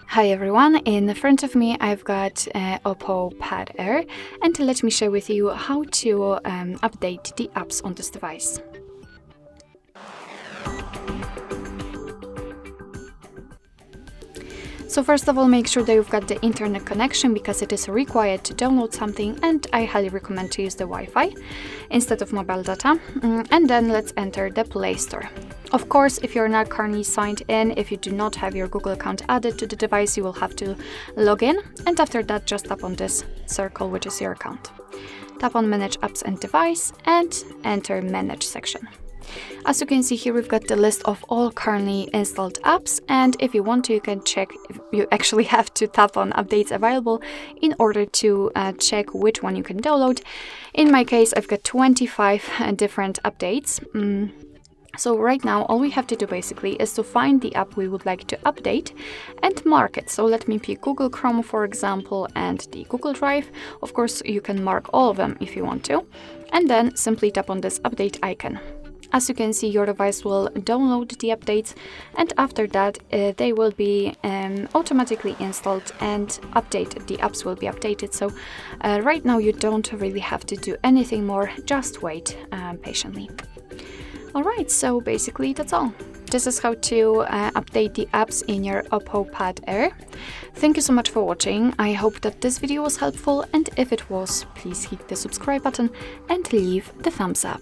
Hi everyone, in front of me I've got OPPO Pad Air, and let me share with you how to update the apps on this device. So first of all, make sure that you've got the internet connection because it is required to download something, and I highly recommend to use the Wi-Fi instead of mobile data. And then let's enter the Play Store. Of course, if you're not currently signed in, if you do not have your Google account added to the device, you will have to log in, and after that just tap on this circle, which is your account. Tap on Manage Apps and Device and enter Manage section. As you can see here, we've got the list of all currently installed apps, and if you want to, you can check. You actually have to tap on Updates Available in order to check which one you can download. In my case, I've got 25 different updates. So right now, all we have to do basically is to find the app we would like to update and mark it. So let me pick Google Chrome, for example, and the Google Drive. Of course, you can mark all of them if you want to, and then simply tap on this update icon. As you can see, your device will download the updates, and after that they will be automatically installed and updated. The apps will be updated. So right now you don't really have to do anything more, just wait patiently. Alright, so basically that's all. This is how to update the apps in your OPPO Pad Air. Thank you so much for watching. I hope that this video was helpful, and if it was, please hit the subscribe button and leave the thumbs up.